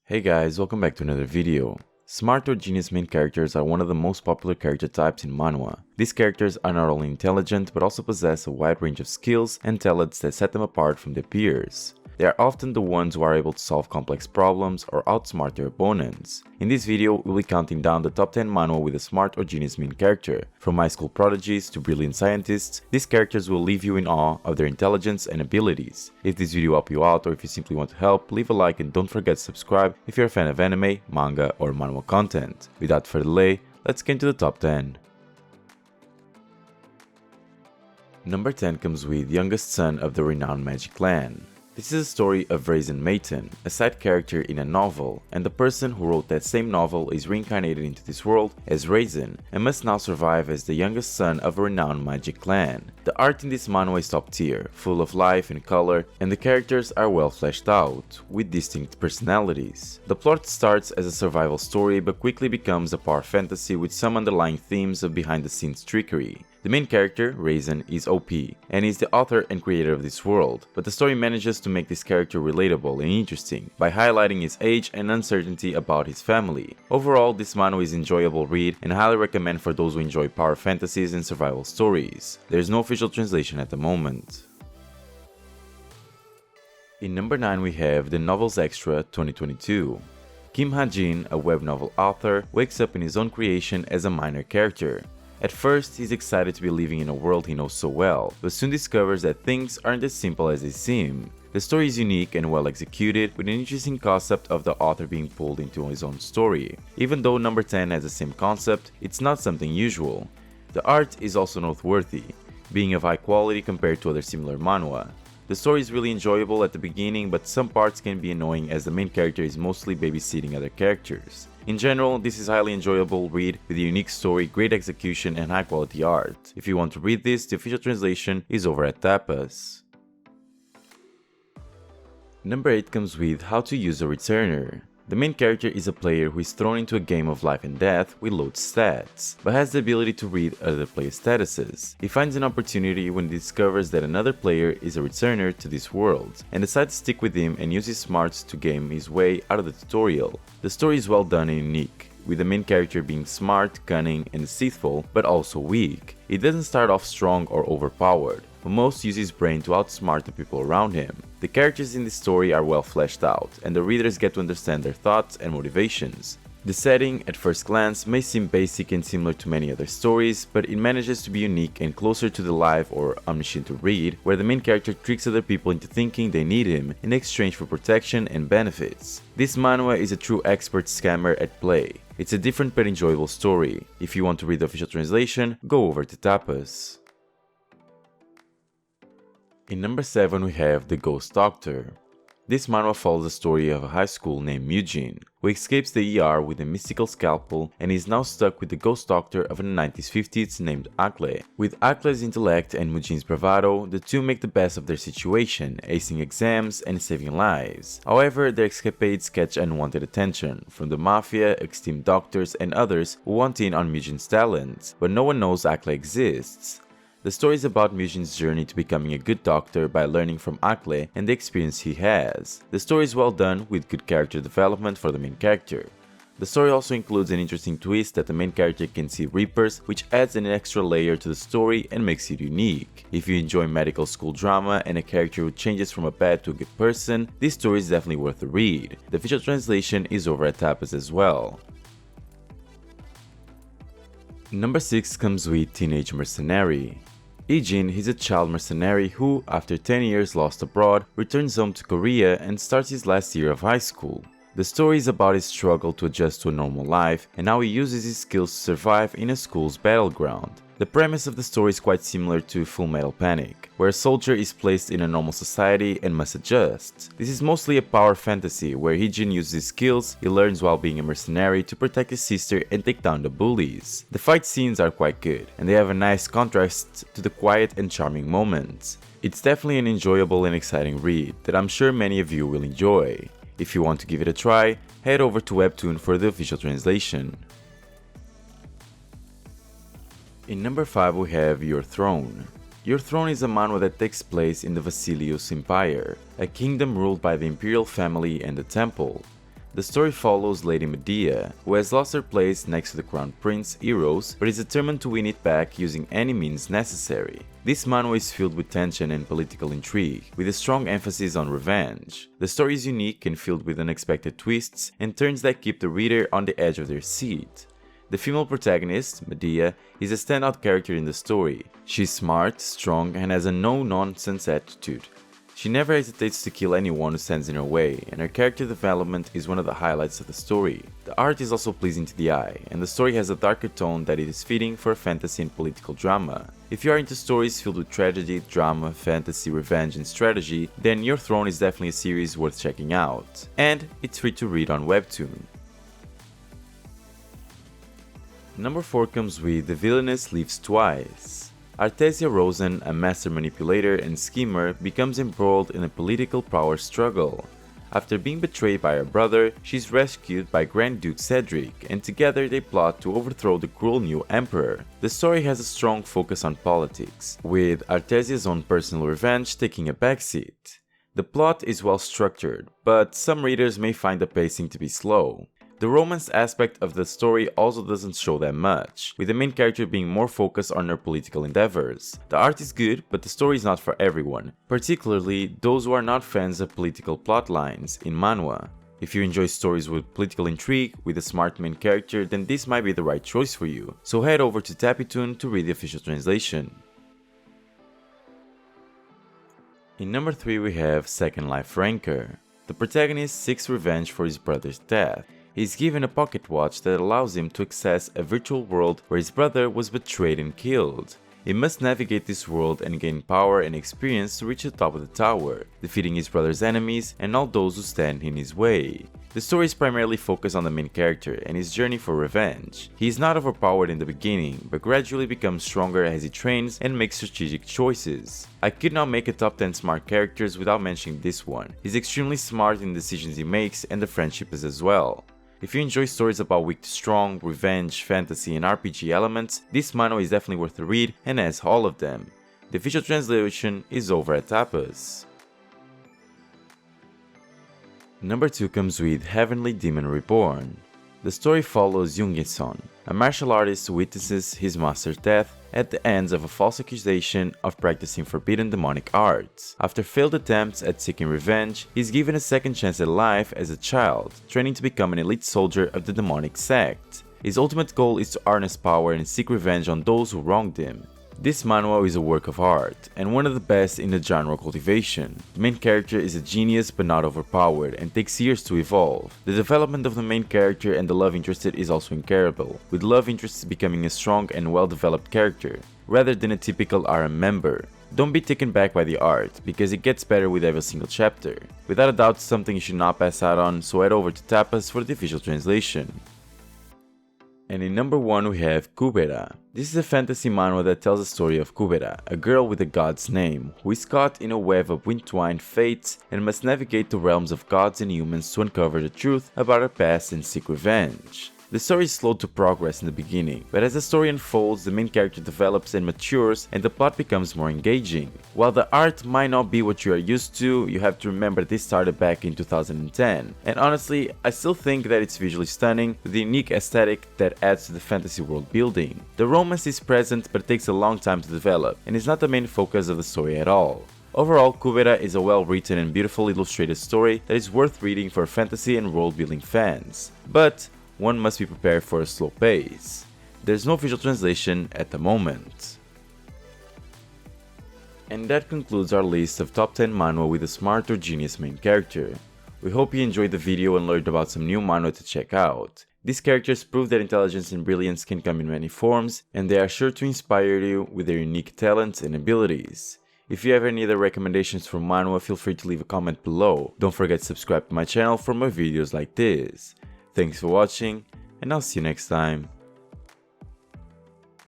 Hey guys, welcome back to another video. Smart or genius main characters are one of the most popular character types in manhwa. These characters are not only intelligent but also possess a wide range of skills and talents that set them apart from their peers. They are often the ones who are able to solve complex problems or outsmart their opponents. In this video, we'll be counting down the top 10 manhwa with a smart or genius main character. From high school prodigies to brilliant scientists, these characters will leave you in awe of their intelligence and abilities. If this video helped you out or if you simply want to help, leave a like and don't forget to subscribe if you're a fan of anime, manga, or manhwa content. Without further delay, let's get into the top 10. Number 10 comes with youngest son of the renowned magic clan. This is a story of Raisin Maiden, a side character in a novel, and the person who wrote that same novel is reincarnated into this world as Raisin and must now survive as the youngest son of a renowned magic clan. The art in this manhwa is top tier, full of life and color, and the characters are well fleshed out, with distinct personalities. The plot starts as a survival story but quickly becomes a power fantasy with some underlying themes of behind-the-scenes trickery. The main character, Raisin, is OP, and is the author and creator of this world, but the story manages to make this character relatable and interesting by highlighting his age and uncertainty about his family. Overall, this manhwa is an enjoyable read and I highly recommend for those who enjoy power fantasies and survival stories. There is no official translation at the moment. In number 9 we have The Novels Extra 2022. Kim Ha-jin, a web novel author, wakes up in his own creation as a minor character. At first, he's excited to be living in a world he knows so well, but soon discovers that things aren't as simple as they seem. The story is unique and well executed, with an interesting concept of the author being pulled into his own story. Even though number 10 has the same concept, it's not something usual. The art is also noteworthy, being of high quality compared to other similar manhwa. The story is really enjoyable at the beginning, but some parts can be annoying as the main character is mostly babysitting other characters. In general, this is a highly enjoyable read with a unique story, great execution, and high quality art. If you want to read this, the official translation is over at Tapas. Number 8 comes with How to Use a Returner. The main character is a player who is thrown into a game of life and death with low stats, but has the ability to read other players' statuses. He finds an opportunity when he discovers that another player is a returner to this world, and decides to stick with him and use his smarts to game his way out of the tutorial. The story is well done and unique, with the main character being smart, cunning, and deceitful, but also weak. He doesn't start off strong or overpowered, but most use his brain to outsmart the people around him. The characters in this story are well fleshed out, and the readers get to understand their thoughts and motivations. The setting, at first glance, may seem basic and similar to many other stories, but it manages to be unique and closer to the live or omniscient to read, where the main character tricks other people into thinking they need him in exchange for protection and benefits. This manhwa is a true expert scammer at play. It's a different but enjoyable story. If you want to read the official translation, go over to Tapas. In number 7 we have The Ghost Doctor. This manhwa follows the story of a high school named Mujin, who escapes the ER with a mystical scalpel and is now stuck with the ghost doctor of the 1950s named Akle. With Akle's intellect and Mujin's bravado, the two make the best of their situation, acing exams and saving lives. However, their escapades catch unwanted attention from the mafia, esteemed doctors, and others who want in on Mujin's talents, but no one knows Akle exists. The story is about Mujin's journey to becoming a good doctor by learning from Akle and the experience he has. The story is well done with good character development for the main character. The story also includes an interesting twist that the main character can see reapers, which adds an extra layer to the story and makes it unique. If you enjoy medical school drama and a character who changes from a bad to a good person, this story is definitely worth a read. The official translation is over at Tapas as well. Number 6 comes with Teenage Mercenary. Ijin is a child mercenary who, after 10 years lost abroad, returns home to Korea and starts his last year of high school. The story is about his struggle to adjust to a normal life and how he uses his skills to survive in a school's battleground. The premise of the story is quite similar to Full Metal Panic, where a soldier is placed in a normal society and must adjust. This is mostly a power fantasy where Hijin uses his skills he learns while being a mercenary to protect his sister and take down the bullies. The fight scenes are quite good, and they have a nice contrast to the quiet and charming moments. It's definitely an enjoyable and exciting read that I'm sure many of you will enjoy. If you want to give it a try, head over to Webtoon for the official translation. In number 5 we have Your Throne. Your Throne is a manhwa that takes place in the Vasilius Empire, a kingdom ruled by the imperial family and the temple. The story follows Lady Medea, who has lost her place next to the Crown Prince, Eros, but is determined to win it back using any means necessary. This manhwa is filled with tension and political intrigue, with a strong emphasis on revenge. The story is unique and filled with unexpected twists and turns that keep the reader on the edge of their seat. The female protagonist, Medea, is a standout character in the story. She's smart, strong, and has a no-nonsense attitude. She never hesitates to kill anyone who stands in her way, and her character development is one of the highlights of the story. The art is also pleasing to the eye, and the story has a darker tone that is fitting for a fantasy and political drama. If you are into stories filled with tragedy, drama, fantasy, revenge, and strategy, then Your Throne is definitely a series worth checking out. And it's free to read on Webtoon. Number 4 comes with The Villainess Lives Twice. Artesia Rosen, a master manipulator and schemer, becomes embroiled in a political power struggle. After being betrayed by her brother, she's rescued by Grand Duke Cedric, and together they plot to overthrow the cruel new emperor. The story has a strong focus on politics, with Artesia's own personal revenge taking a backseat. The plot is well structured, but some readers may find the pacing to be slow. The romance aspect of the story also doesn't show that much, with the main character being more focused on her political endeavors. The art is good, but the story is not for everyone, particularly those who are not fans of political plotlines in manhwa. If you enjoy stories with political intrigue with a smart main character, then this might be the right choice for you, so head over to Tapitoon to read the official translation. In number 3 we have Second Life Rancor. The protagonist seeks revenge for his brother's death. He is given a pocket watch that allows him to access a virtual world where his brother was betrayed and killed. He must navigate this world and gain power and experience to reach the top of the tower, defeating his brother's enemies and all those who stand in his way. The story is primarily focused on the main character and his journey for revenge. He is not overpowered in the beginning, but gradually becomes stronger as he trains and makes strategic choices. I could not make a top 10 smart characters without mentioning this one. He's extremely smart in the decisions he makes, and the friendship is as well. If you enjoy stories about weak to strong, revenge, fantasy, and RPG elements, this manhwa is definitely worth a read and has all of them. The official translation is over at Tapas. Number 2 comes with Heavenly Demon Reborn. The story follows Yoongi-son, a martial artist who witnesses his master's death at the hands of a false accusation of practicing forbidden demonic arts. After failed attempts at seeking revenge, he is given a second chance at life as a child, training to become an elite soldier of the demonic sect. His ultimate goal is to harness power and seek revenge on those who wronged him. This manhwa is a work of art, and one of the best in the genre cultivation. The main character is a genius but not overpowered, and takes years to evolve. The development of the main character and the love interest is also incredible, with love interest becoming a strong and well-developed character, rather than a typical RM member. Don't be taken back by the art, because it gets better with every single chapter. Without a doubt, something you should not pass out on, so head over to Tapas for the official translation. And in number 1 we have Kubera. This is a fantasy manhwa that tells the story of Kubera, a girl with a god's name, who is caught in a web of entwined fates and must navigate the realms of gods and humans to uncover the truth about her past and seek revenge. The story is slow to progress in the beginning, but as the story unfolds, the main character develops and matures and the plot becomes more engaging. While the art might not be what you are used to, you have to remember this started back in 2010, and honestly, I still think that it's visually stunning with a unique aesthetic that adds to the fantasy world building. The romance is present but takes a long time to develop, and is not the main focus of the story at all. Overall, Kubera is a well-written and beautiful illustrated story that is worth reading for fantasy and world-building fans. But one must be prepared for a slow pace. There's no official translation at the moment. And that concludes our list of top 10 manhwa with a smart or genius main character. We hope you enjoyed the video and learned about some new manhwa to check out. These characters prove that intelligence and brilliance can come in many forms, and they are sure to inspire you with their unique talents and abilities. If you have any other recommendations for manhwa, feel free to leave a comment below. Don't forget to subscribe to my channel for more videos like this. Thanks for watching, and I'll see you next time.